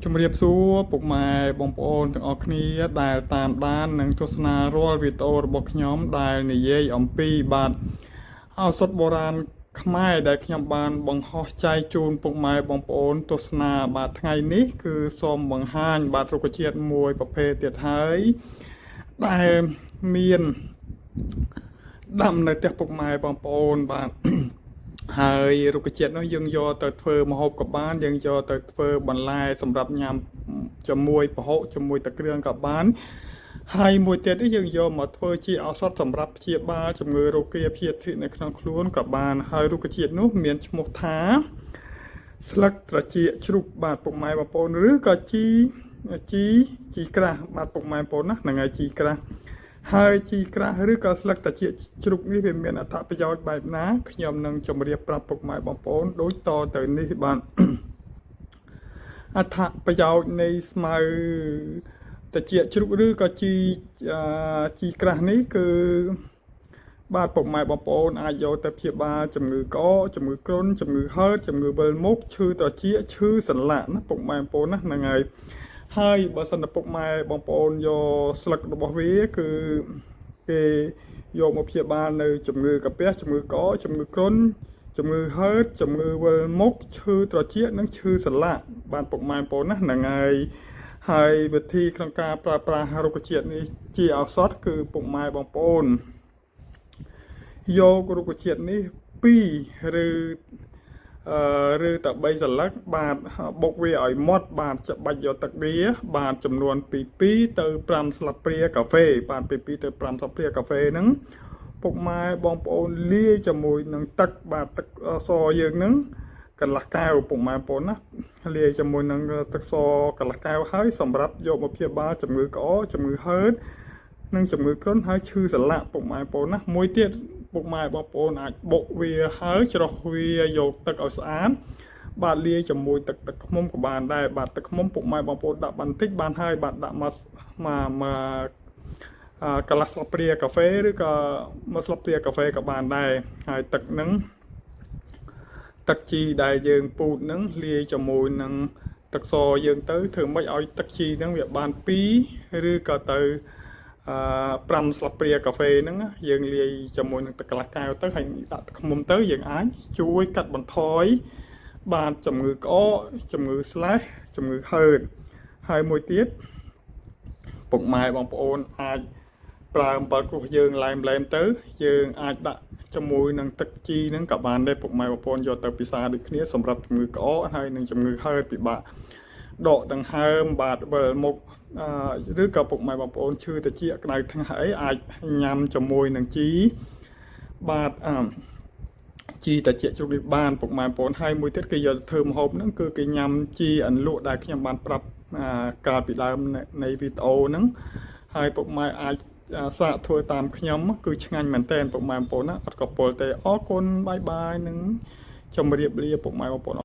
ជំរាបសួរពុកម៉ែបងប្អូនទាំងអស់គ្នាដែលតាមដាននិងទស្សនារាល់វីដេអូរបស់ខ្ញុំដែលនិយាយអំពីបាទឱសថបុរាណខ្មែរដែលខ្ញុំបានបង្ហោះចែកជូនពុកម៉ែបងប្អូនទស្សនាបាទថ្ងៃនេះគឺសូមបង្ហាញបាទរុក្ខជាតិមួយប្រភេទទៀតហើយដែលមានដាំនៅផ្ទះពុកម៉ែបងប្អូនបាទហើយរុក្ខជាតិនោះយើងយកទៅធ្វើម្ហូបក៏បានយើងយកទៅធ្វើបន្លែសម្រាប់ញ៉ាំជាមួយប្រហុកជាមួយទឹកគ្រឿងក៏បានហើយមួយទៀតនេះយើងយកមកធ្វើជាឱសថសម្រាប់ព្យាបាលជំងឺរោគាព្យាធិនៅក្នុងខ្លួនក៏បានហើយរុក្ខជាតិនោះមានឈ្មោះថាស្លឹកត្រចៀកជ្រូកបាទពុកម៉ែបងប្អូនឬក៏ជីក្រាស់បាទពុកម៉ែបងប្អូនណាហ្នឹងហើយជីក្រាស់ហើយជីក្រាស់ឬក៏ស្លឹកត្រចៀកជ្រូកនេះវាមានអត្ថប្រយោជន៍បែបណាខ្ញុំនឹងជម្រាបប្រាប់ពុកម៉ែបងប្អូនដូចតទៅនេះបាទអត្ថប្រយោជន៍នៃស្មៅត្រចៀកជ្រូកឬក៏ជីក្រាស់នេះគឺបាទពុកម៉ែបងប្អូនអាចយកទៅព្យាបាលជំងឺក្អកជំងឺគ្រុនជំងឺហឺតជំងឺវិលមុខឈឺត្រចៀកឈឺសន្លាក់ណាពុកម៉ែបងប្អូនណាហ្នឹងហើយបើសិនតែពុកម៉ែបងប្អូនយកស្លឹករបស់វាគឺគេយកមកព្យាបាលនៅជំងឺកាពះជំងឺក្អកជំងឺគ្រុនជំងឺហឺតជំងឺវិលមុខឈឺត្រចៀកនិងឈឺសន្លាក់បានពុកម៉ែបងប្អូនណាហ្នឹងហើយវិធីក្នុងការប្រើប្រាស់រុក្ខជាតិនេះជាឱសថគឺពុកម៉ែបងប្អូនយករុក្ខជាតិនេះ2ឬតែ3សន្លឹកបាទបុកវាឲ្យម៉ត់បាទច្បាច់យកទឹកវាបាទចំនួនពី2ទៅ5ស្លាបព្រាកាហ្វេបាទពី2ទៅ5ស្លាបព្រាកាហ្វេហ្នឹងពុកម៉ែបងប្អូនលាយជាមួយនឹងទឹកបាទទឹកសយើងហ្នឹងកន្លះកែវពុកម៉ែបងប្អូនណាលាយជាមួយនឹងទឹកសកន្លះកែវហើយសម្រាប់យកមកព្យាបាលជំងឺក្អកជំងឺហឺតនិងជំងឺគ្រុនហើយឈឺសន្លាក់ពុកម៉ែបងប្អូនណាមួយទៀតពុកម៉ែបងប្អូនអាចបុកវាហើយច្រោះវាយកទឹកឲ្យស្អាតបាទលាយជាមួយទឹកខ្មុំក៏បានដែរបាទទឹកខ្មុំពុកម៉ែបងប្អូនដាក់បន្តិចបានហើយបាទដាក់មកកន្លះស្លាបព្រាកាហ្វេឬក៏មួយស្លាបព្រាកាហ្វេក៏បានដែរហើយទឹកហ្នឹងទឹកជីដែលយើងពូតហ្នឹងលាយជាមួយនឹងទឹកសយើងទៅធ្វើម៉េចឲ្យទឹកជីហ្នឹងវាបាន2ឬក៏ទៅ5ស្លាបព្រាកាហ្វេហ្នឹងយើងលាយជាមួយនឹងទឹកកន្លះកែវទៅហើយដាក់ទឹកឃ្មុំទៅយើងអាចជួយកាត់បន្ថយបាទជំងឺក្អកជំងឺស្លេសជំងឺហឺតហើយមួយទៀតពុកម៉ែបងប្អូនអាចប្រើអំបិលក្រួសយើងឡែមទៅយើងអាចដាក់ជាមួយនឹងទឹកជីហ្នឹងក៏បានដែរពុកម៉ែបងប្អូនយកទៅពិសាដូចគ្នាសម្រាប់ជំងឺក្អកហើយនឹងជំងឺហឺតពិបាកដកដង្ហើមបាទវិលមុខឬក៏ពុកម៉ែបងប្អូនឈឺត្រចៀកក្តៅថ្ងាយអាចញ៉ាំជាមួយនឹងជីបាទជីត្រចៀកជ្រូកនេះបានពុកម៉ែបងប្អូនហើយមួយទៀតគេយកទៅធ្វើម្ហូបហ្នឹងគឺគេញ៉ាំជីអន្លក់ដែលខ្ញុំបានប្រាប់កាលពីដើមនៃវីដេអូហ្នឹងហើយពុកម៉ែអាចសាកធ្វើតាមខ្ញុំគឺឆ្ងាញ់មែនតើពុកម៉ែបងប្អូនណាអត់កពុលទេអរគុណបាយបាយនឹងជម្រាបលាពុកម៉ែបងប្អូន